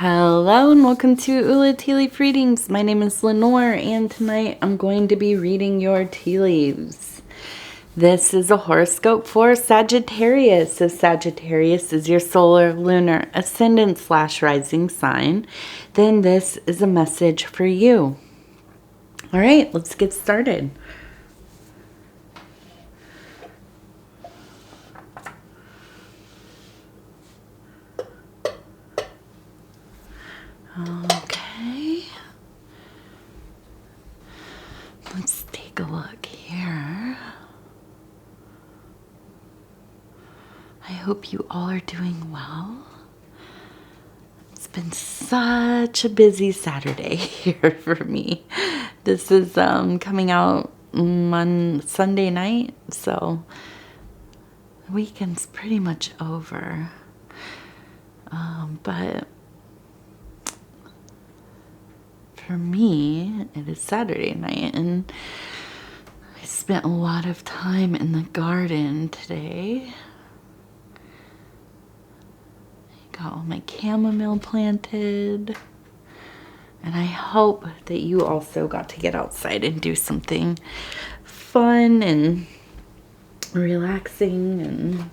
Hello and welcome to Ula Tea Leaf Readings. My name is Lenor and tonight I'm going to be reading your tea leaves. This is a horoscope for Sagittarius. If Sagittarius is your solar, lunar, ascendant / rising sign, then this is a message for you. All right, let's get started. Okay, let's take a look here. I hope you all are doing well. It's been such a busy Saturday here for me. This is coming out on Sunday night, so the weekend's pretty much over. But for me, it is Saturday night, and I spent a lot of time in the garden today. I got all my chamomile planted, and I hope that you also got to get outside and do something fun and relaxing and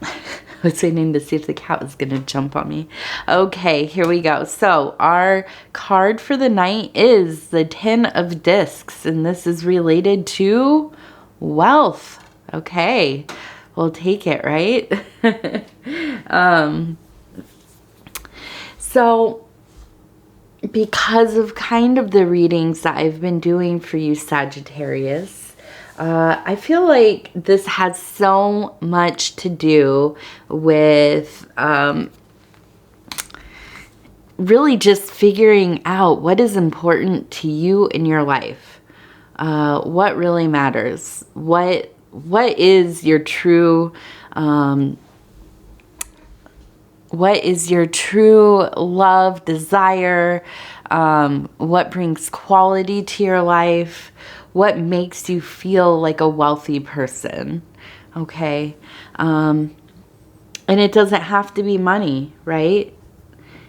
I was waiting to see if the cat was going to jump on me. Okay, here we go. So our card for the night is the 10 of Discs, and this is related to wealth. Okay, we'll take it, right? So because of kind of the readings that I've been doing for you, Sagittarius, I feel like this has so much to do with really just figuring out what is important to you in your life, what really matters, what is your true love, desire, what brings quality to your life, what makes you feel like a wealthy person, okay? And it doesn't have to be money, right?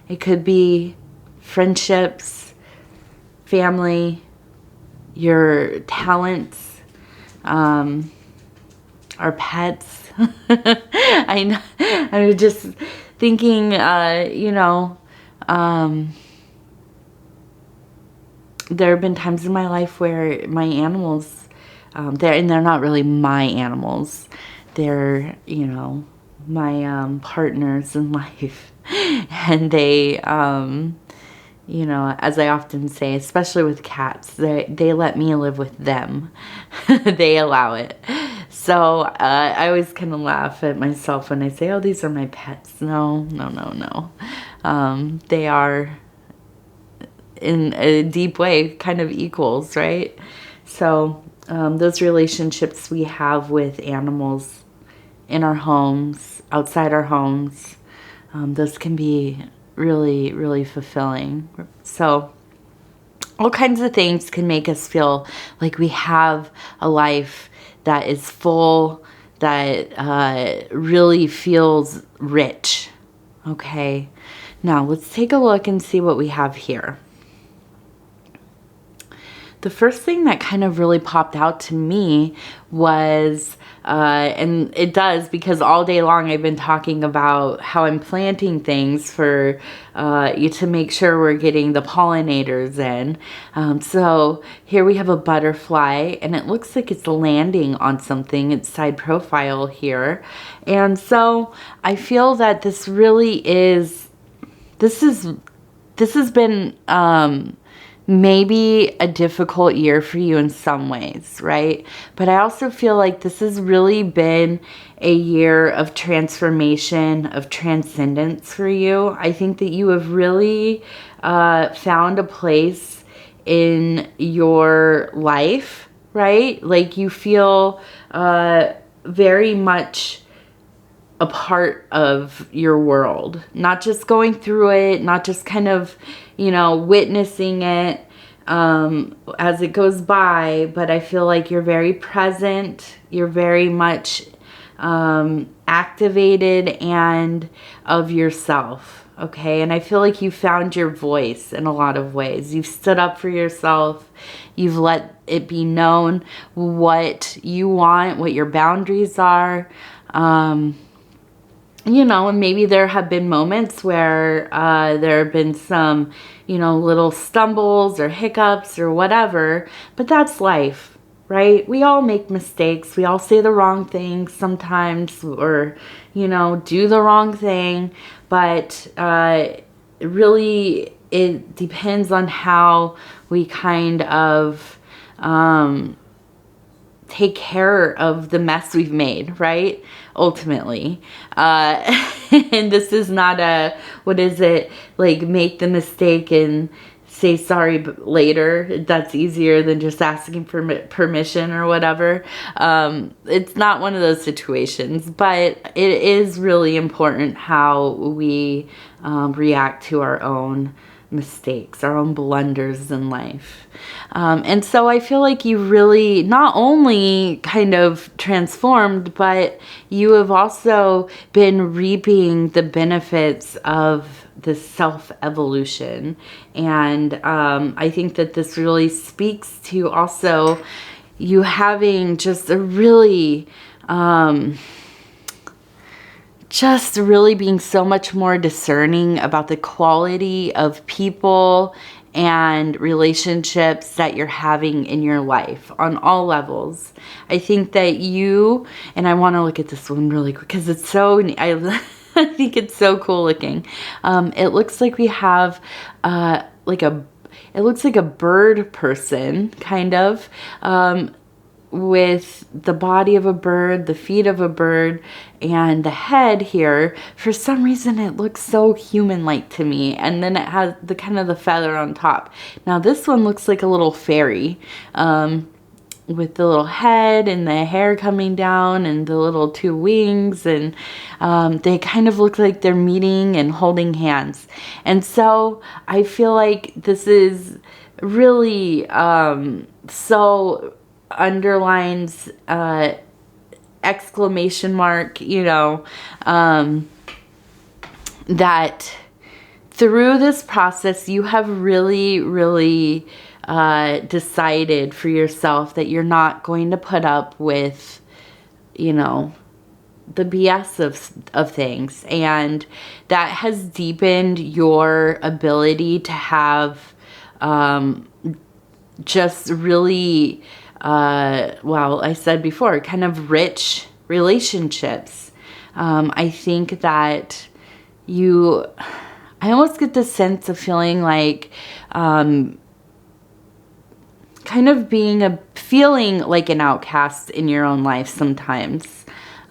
It could be friendships, family, your talents, our pets. I was just thinking, there have been times in my life where my animals, they're not really my animals. They're, my partners in life. And they, as I often say, especially with cats, they let me live with them. They allow it. So I always kind of laugh at myself when I say, oh, these are my pets. No. They are, in a deep way, kind of equals, right? So those relationships we have with animals in our homes, outside our homes, those can be really, really fulfilling. So all kinds of things can make us feel like we have a life that is full, that really feels rich. Okay, now let's take a look and see what we have here. The first thing that kind of really popped out to me was, and it does because all day long I've been talking about how I'm planting things for you to make sure we're getting the pollinators in. So here we have a butterfly, and it looks like it's landing on something. It's side profile here. And so I feel that this really is, this has been maybe a difficult year for you in some ways, right? But I also feel like this has really been a year of transformation, of transcendence for you. I think that you have really found a place in your life, right? Like you feel very much a part of your world, not just going through it, not just kind of, witnessing it as it goes by, but I feel like you're very present. You're very much activated and of yourself. Okay, and I feel like you found your voice in a lot of ways. You've stood up for yourself. You've let it be known what you want, what your boundaries are. You know, and maybe there have been moments where there have been some, you know, little stumbles or hiccups or whatever, but that's life, right? We all make mistakes. We all say the wrong thing sometimes, or, you know, do the wrong thing, but really it depends on how we kind of take care of the mess we've made, right? Ultimately. And this is not a, what is it, like make the mistake and say sorry later. That's easier than just asking for permission or whatever. It's not one of those situations, but it is really important how we react to our own mistakes, our own blunders in life. And so I feel like you really not only kind of transformed, but you have also been reaping the benefits of this self-evolution. And I think that this really speaks to also you having just a really just really being so much more discerning about the quality of people and relationships that you're having in your life on all levels. I think that you, and I want to look at this one really quick because it's so, I think it's so cool looking. It looks like we have it looks like a bird person, kind of, with the body of a bird, the feet of a bird, and the head here. For some reason, it looks so human-like to me. And then it has the kind of the feather on top. Now, this one looks like a little fairy, with the little head and the hair coming down and the little two wings. And they kind of look like they're meeting and holding hands. And so I feel like this is really so underlines exclamation mark, you know, that through this process you have really decided for yourself that you're not going to put up with, you know, the BS of things, and that has deepened your ability to have just really well, I said before, kind of rich relationships. I think that I almost get this sense of feeling like, kind of feeling like an outcast in your own life sometimes.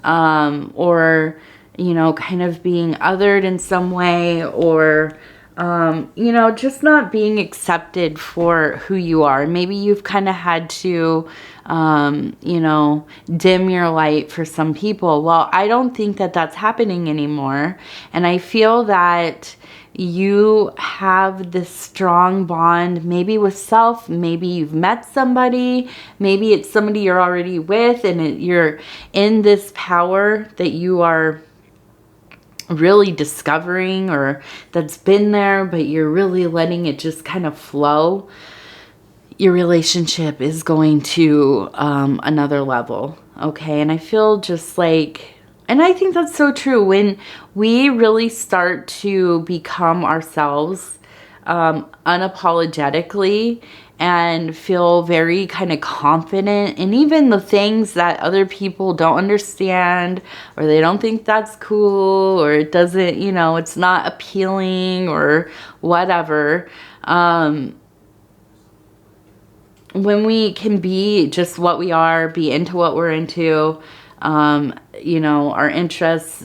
Or, you know, kind of being othered in some way, or, you know, just not being accepted for who you are. Maybe you've kind of had to, you know, dim your light for some people. Well, I don't think that that's happening anymore. And I feel that you have this strong bond, maybe with self, maybe you've met somebody, maybe it's somebody you're already with, and you're in this power that you are really discovering, or that's been there, but you're really letting it just kind of flow. Your relationship is going to another level, okay? And I feel just like, and I think that's so true, when we really start to become ourselves unapologetically, and feel very kind of confident in even the things that other people don't understand, or they don't think that's cool, or it doesn't, you know, it's not appealing or whatever. When we can be just what we are, be into what we're into, you know, our interests,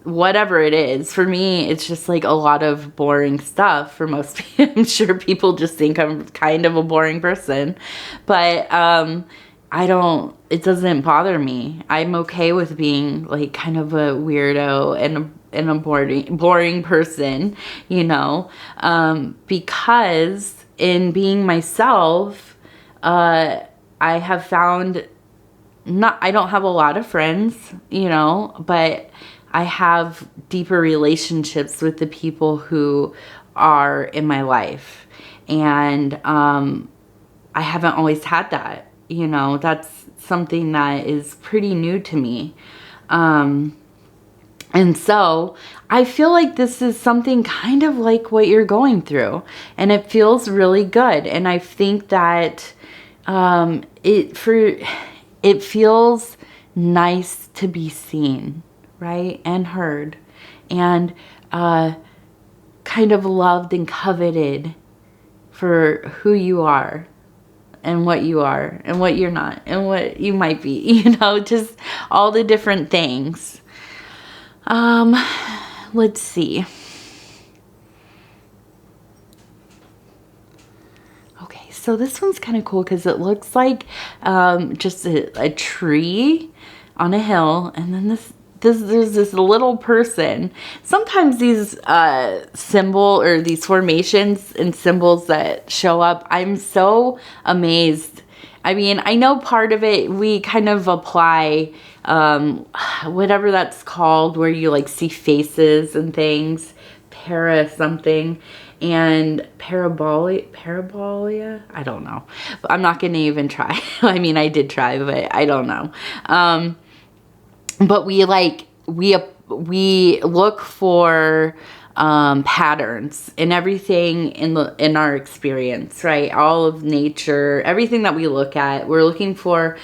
whatever it is. For me, it's just like a lot of boring stuff for most people. I'm sure people just think I'm kind of a boring person, but it doesn't bother me. I'm okay with being like kind of a weirdo and a boring person, you know, because in being myself, I have found I don't have a lot of friends, you know, but I have deeper relationships with the people who are in my life. And I haven't always had that, you know. That's something that is pretty new to me. And so I feel like this is something kind of like what you're going through, and it feels really good. And I think that it feels nice to be seen, right? And heard, and kind of loved and coveted for who you are and what you are and what you're not and what you might be, you know, just all the different things. Let's see. Okay, so this one's kind of cool because it looks like just a tree on a hill, and then there's this little person. Sometimes these these formations and symbols that show up, I'm so amazed. I mean, I know part of it we kind of apply whatever that's called, where you like see faces and things, something, and parabolia. I don't know. I'm not gonna even try. I mean, I did try, but I don't know. But we look for patterns in everything in our experience, right? All of nature, everything that we look at, we're looking for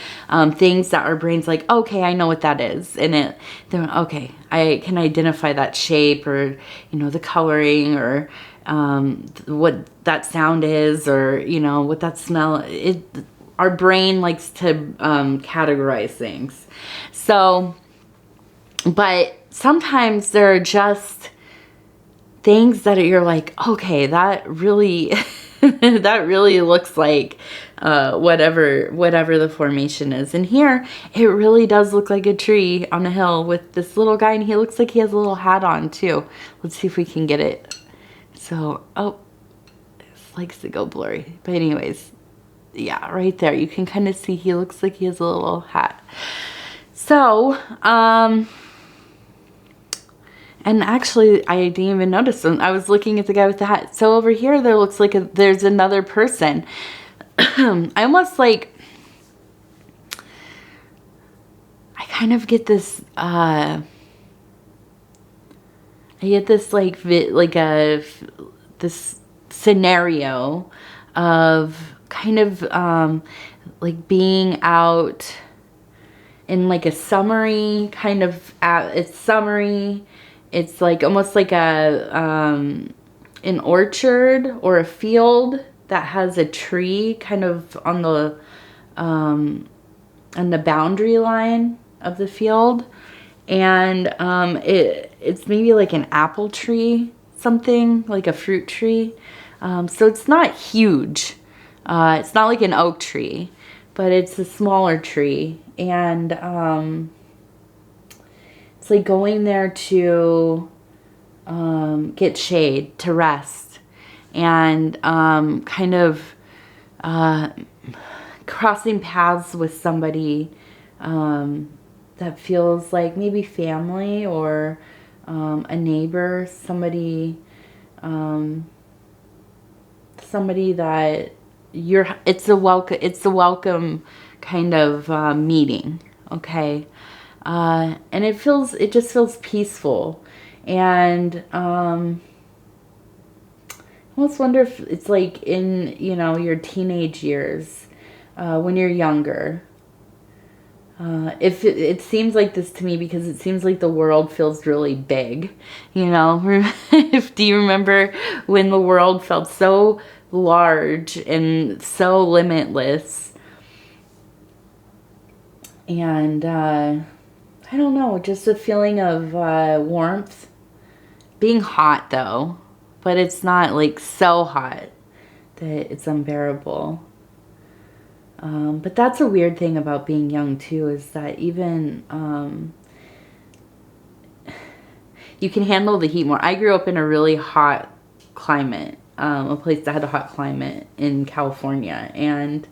things that our brain's like, okay, I know what that is, and then okay, I can identify that shape, or you know, the coloring, or what that sound is, or you know, what that smell. Our brain likes to categorize things. So, but sometimes there are just things that you're like, okay, that really that really looks like whatever the formation is. And here it really does look like a tree on a hill with this little guy, and he looks like he has a little hat on too. Let's see if we can get it. So, oh, it likes to go blurry, but anyways, yeah, right there you can kind of see he looks like he has a little hat. So and actually, I didn't even notice them. I was looking at the guy with the hat. So over here, there looks like there's another person. I almost like, I kind of get this, I get this like this scenario of kind of like being out in like a summery kind of, it's summery. It's like almost like an orchard or a field that has a tree kind of on the boundary line of the field, and it's maybe like an apple tree, something like a fruit tree. So it's not huge. It's not like an oak tree, but it's a smaller tree, and it's like going there to get shade, to rest, and kind of crossing paths with somebody that feels like maybe family, or a neighbor, somebody that it's a welcome kind of meeting, okay? And it just feels peaceful. And I almost wonder if it's like in, you know, your teenage years, when you're younger. If it seems like this to me, because it seems like the world feels really big, you know. Do you remember when the world felt so large and so limitless? And I don't know, just a feeling of warmth. Being hot though, but it's not like so hot that it's unbearable. But that's a weird thing about being young too, is that even you can handle the heat more. I grew up in a really hot climate, a place that had a hot climate in California, and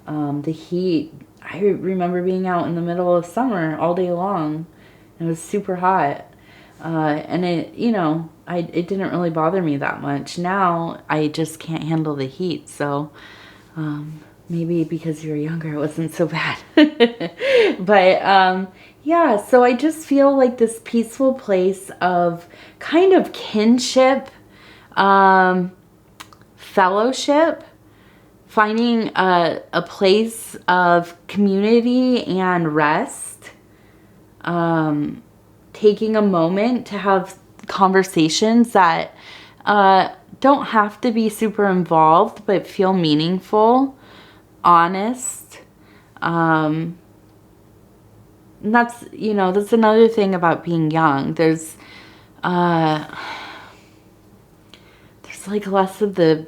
the heat, I remember being out in the middle of summer all day long. It was super hot. And it, you know, it didn't really bother me that much. Now I just can't handle the heat. So maybe because you were younger, it wasn't so bad. But yeah, so I just feel like this peaceful place of kind of kinship, fellowship, finding a place of community and rest, taking a moment to have conversations that don't have to be super involved, but feel meaningful, honest. And that's, you know, that's another thing about being young. There's like less of the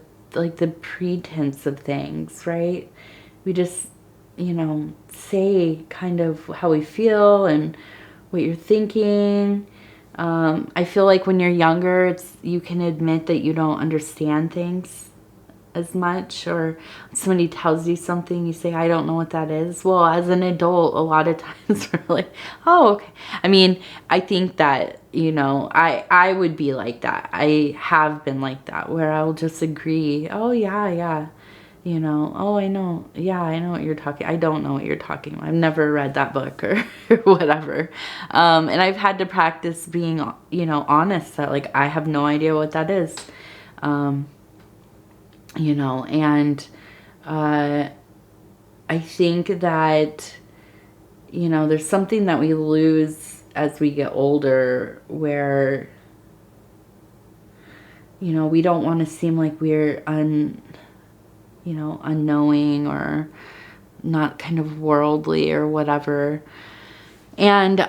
pretense of things, right? We just, you know, say kind of how we feel and what you're thinking. I feel like when you're younger, you can admit that you don't understand things as much, or somebody tells you something, you say, I don't know what that is. Well, as an adult, a lot of times we're like, oh, okay. I mean, I think that, you know, I would be like that. I have been like that, where I'll just agree, oh yeah, you know, oh, I know, yeah, I know what you're talking, I don't know what you're talking about. I've never read that book or whatever. And I've had to practice being, you know, honest, that like, I have no idea what that is. You know, and I think that, you know, there's something that we lose as we get older, where, you know, we don't want to seem like we're unknowing or not kind of worldly or whatever. And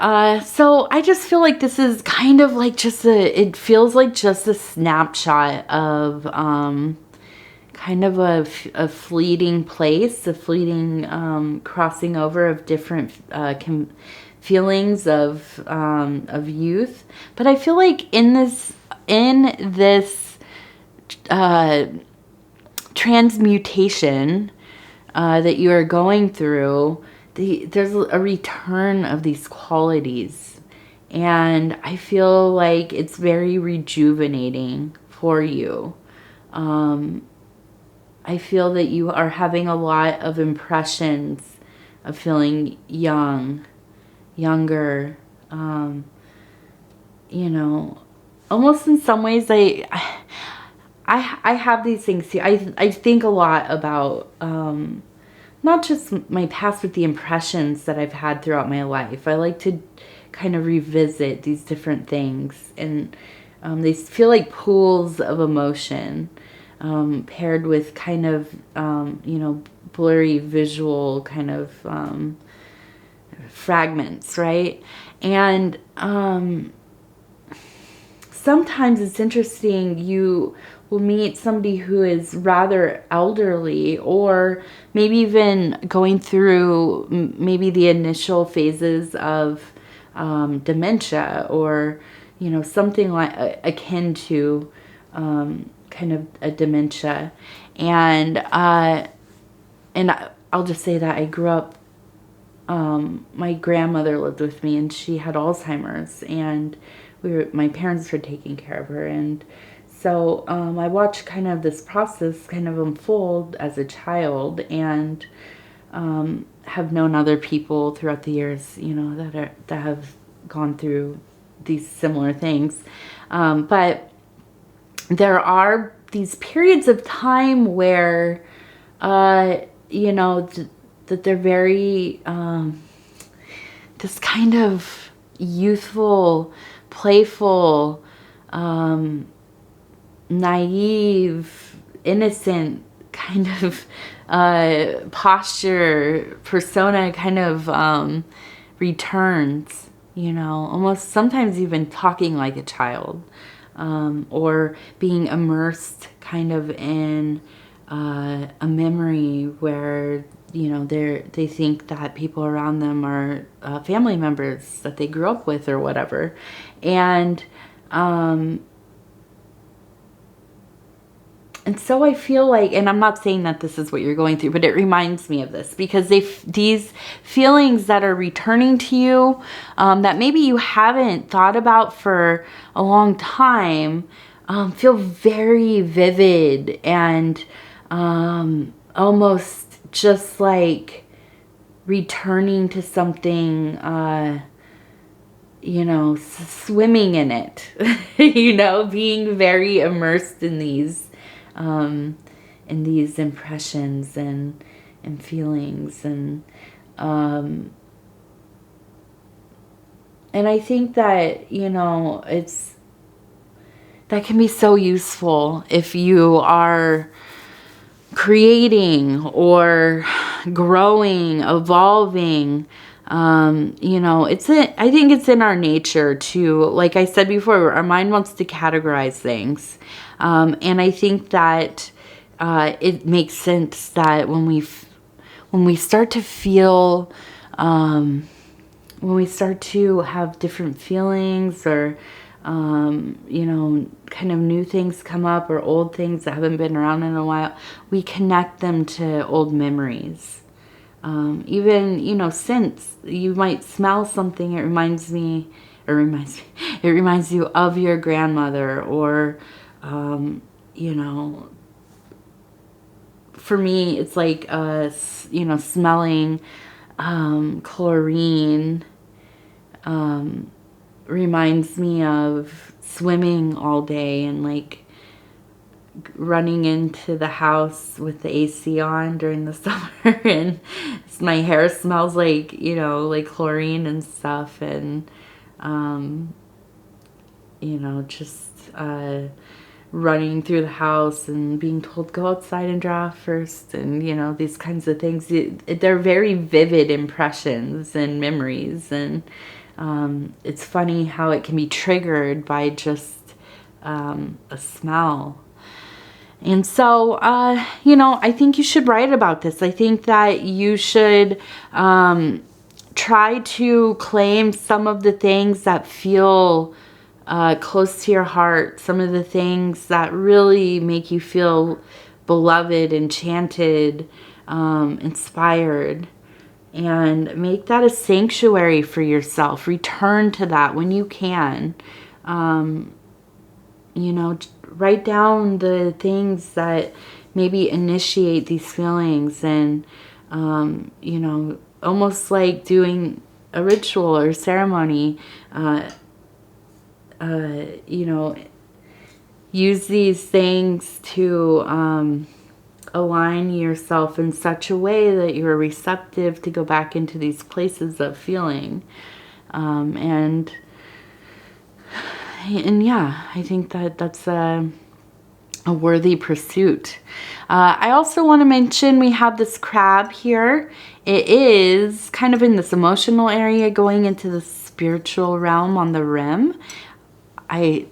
so I just feel like this is kind of like it feels like just a snapshot of kind of a fleeting place, a fleeting crossing over of different feelings of youth. But I feel like in this transmutation that you are going through, there's a return of these qualities, and I feel like it's very rejuvenating for you. I feel that you are having a lot of impressions of feeling younger, you know, almost in some ways I have these things too. I think a lot about not just my past, but the impressions that I've had throughout my life. I like to kind of revisit these different things, and they feel like pools of emotion. Paired with kind of, you know, blurry visual kind of fragments, right? And sometimes it's interesting, you will meet somebody who is rather elderly, or maybe even going through maybe the initial phases of dementia, or, you know, something like akin to kind of a dementia. And I'll just say that I grew up, my grandmother lived with me, and she had Alzheimer's, and my parents were taking care of her. And so I watched kind of this process kind of unfold as a child, and have known other people throughout the years, you know, that have gone through these similar things. But there are these periods of time where, you know, that they're very, this kind of youthful, playful, naive, innocent kind of posture, persona kind of returns, you know, almost sometimes even talking like a child. Or being immersed kind of in a memory where, you know, they think that people around them are family members that they grew up with or whatever. And And so I feel like, and I'm not saying that this is what you're going through, but it reminds me of this, because these feelings that are returning to you, that maybe you haven't thought about for a long time, feel very vivid and almost just like returning to something, you know, swimming in it, you know, being very immersed in these impressions and feelings. And I think that, you know, that can be so useful if you are creating or growing, evolving. You know, I think it's in our nature to, like I said before, our mind wants to categorize things. And I think that it makes sense that when we start to feel, when we start to have different feelings, or you know, kind of new things come up, or old things that haven't been around in a while, we connect them to old memories. Even, you know, scents. You might smell something, it reminds you of your grandmother, or, you know, for me, it's like, you know, smelling chlorine reminds me of swimming all day and like running into the house with the AC on during the summer, and my hair smells like, you know, like chlorine and stuff, and you know, just running through the house and being told go outside and dry off first, and you know, these kinds of things. They're very vivid impressions and memories, and it's funny how it can be triggered by just a smell. And so, you know, I think you should write about this. I think that you should try to claim some of the things that feel close to your heart, some of the things that really make you feel beloved, enchanted, inspired, and make that a sanctuary for yourself. Return to that when you can. You know, write down the things that maybe initiate these feelings, and you know, almost like doing a ritual or ceremony. You know, use these things to align yourself in such a way that you're receptive to go back into these places of feeling. And yeah, I think that that's a worthy pursuit. I also want to mention we have this crab here. It is kind of in this emotional area going into the spiritual realm on the rim. I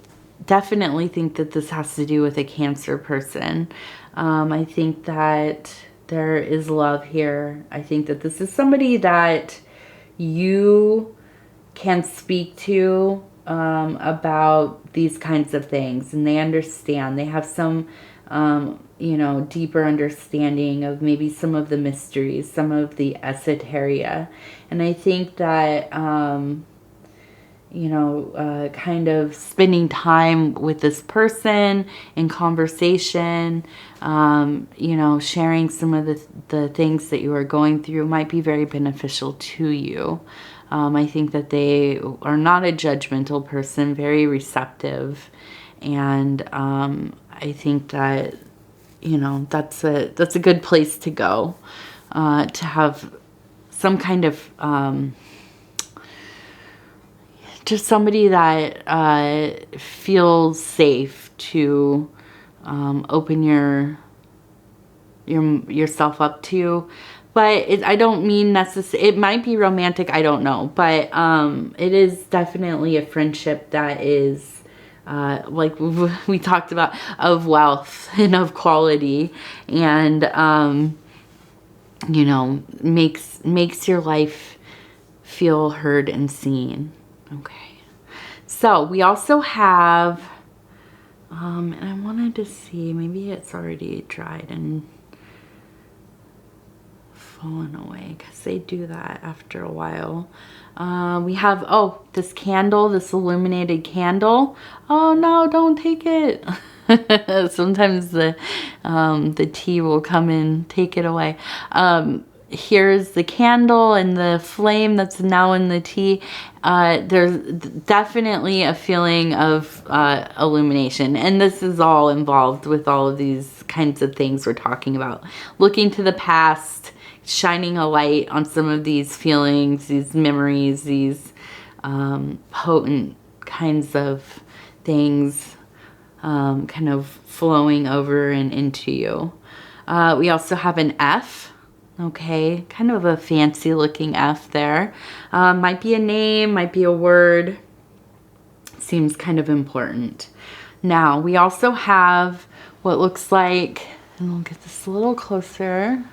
definitely think that this has to do with a Cancer person. I think that there is love here. I think that this is somebody that you can speak to about these kinds of things, and they understand. They have some, you know, deeper understanding of maybe some of the mysteries, some of the esoteria. And I think that, you know, kind of spending time with this person in conversation, you know, sharing some of the things that you are going through might be very beneficial to you. I think that they are not a judgmental person, very receptive. And I think that, you know, that's a good place to go, to have some kind of just somebody that feels safe to open yourself up to. But I don't mean necessarily, it might be romantic, I don't know. But it is definitely a friendship that is, like we talked about, of wealth and of quality. And, you know, makes your life feel heard and seen. Okay. So we also have, And I wanted to see, maybe it's already dried and fallen away, because they do that after a while. We have, oh, this candle, this illuminated candle. Oh no, don't take it. Sometimes the tea will come and take it away. Here's the candle and the flame that's now in the tea. There's definitely a feeling of illumination, and this is all involved with all of these kinds of things we're talking about. Looking to the past, shining a light on some of these feelings, these memories, these potent kinds of things kind of flowing over and into you. We also have an F. Okay, kind of a fancy looking F there. Might be a name, might be a word. Seems kind of important. Now, we also have what looks like, and we'll get this a little closer.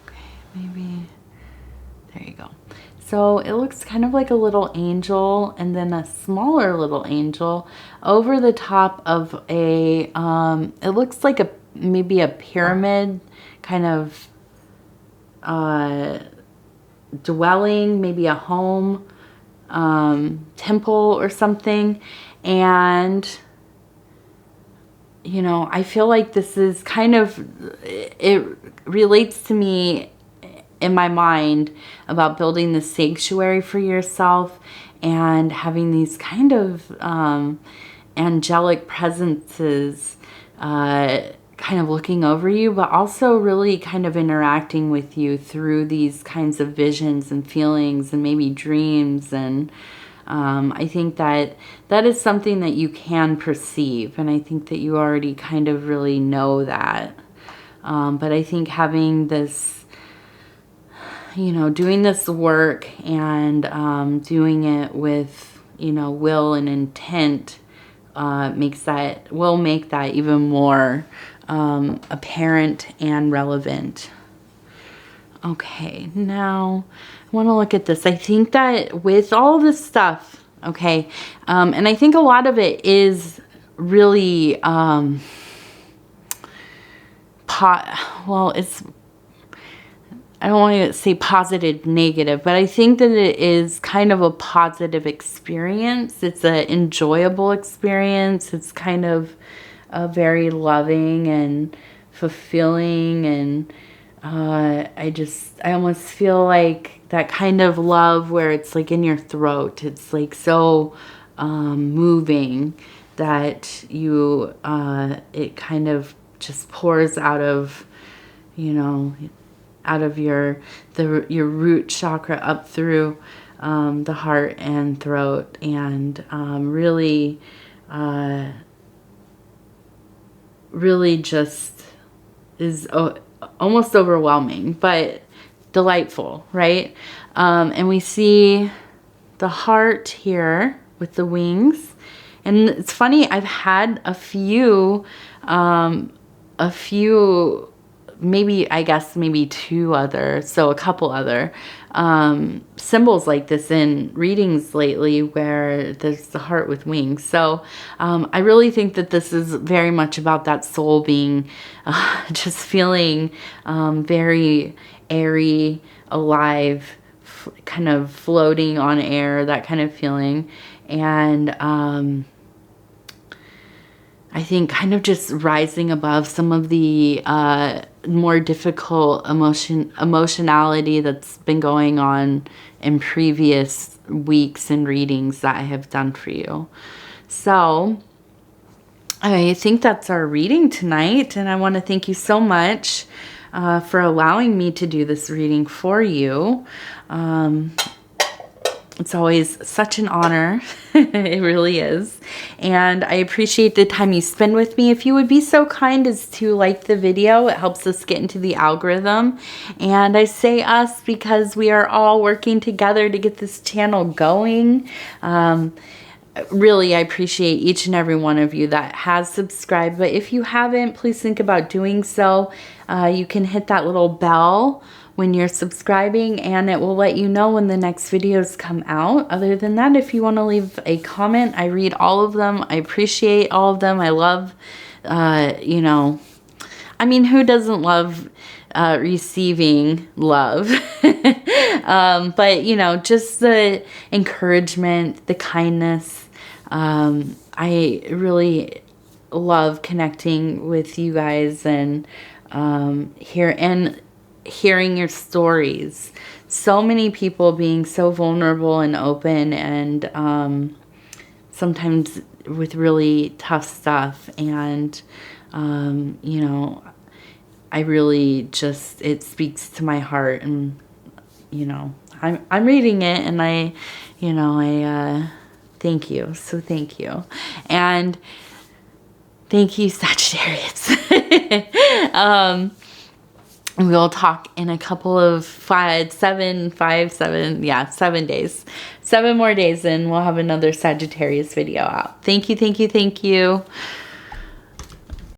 Okay, maybe, there you go. So it looks kind of like a little angel, and then a smaller little angel over the top of a, it looks like maybe a pyramid kind of dwelling, maybe a home, temple or something. And, you know, I feel like this is kind of, it relates to me in my mind about building the sanctuary for yourself and having these kind of angelic presences kind of looking over you, but also really kind of interacting with you through these kinds of visions and feelings and maybe dreams. And I think that that is something that you can perceive, and I think that you already kind of really know that. But I think having this, you know, doing this work and doing it with, you know, will and intent will make that even more apparent and relevant. Okay, now I want to look at this. I think that with all this stuff, okay, and I think a lot of it is really, it's, I don't want to say positive, negative, but I think that it is kind of a positive experience. It's an enjoyable experience. It's kind of a very loving and fulfilling, and I almost feel like that kind of love where it's like in your throat. It's like so moving that you, it kind of just pours out of, you know, out of your root chakra up through the heart and throat, and really just is almost overwhelming, but delightful, right? And we see the heart here with the wings. And it's funny, I've had a few, maybe, I guess, maybe two other, so a couple other symbols like this in readings lately where there's the heart with wings. So I really think that this is very much about that soul being just feeling very airy, alive, kind of floating on air, that kind of feeling. And I think kind of just rising above some of the more difficult emotionality that's been going on in previous weeks and readings that I have done for you. So I think that's our reading tonight, and I want to thank you so much for allowing me to do this reading for you. It's always such an honor. It really is. And I appreciate the time you spend with me. If you would be so kind as to like the video, it helps us get into the algorithm. And I say us because we are all working together to get this channel going. Really, I appreciate each and every one of you that has subscribed. But if you haven't, please think about doing so. You can hit that little bell when you're subscribing, and it will let you know when the next videos come out. Other than that, if you want to leave a comment, I read all of them. I appreciate all of them. I love, you know, I mean, who doesn't love receiving love? But, you know, just the encouragement, the kindness. I really love connecting with you guys and hearing your stories. So many people being so vulnerable and open, and sometimes with really tough stuff. And you know, I really just, it speaks to my heart. And you know, I'm reading it, and I thank you. So thank you. And thank you, Sagittarius. We'll talk in a couple of 7 days. 7 more days, and we'll have another Sagittarius video out. Thank you, thank you, thank you.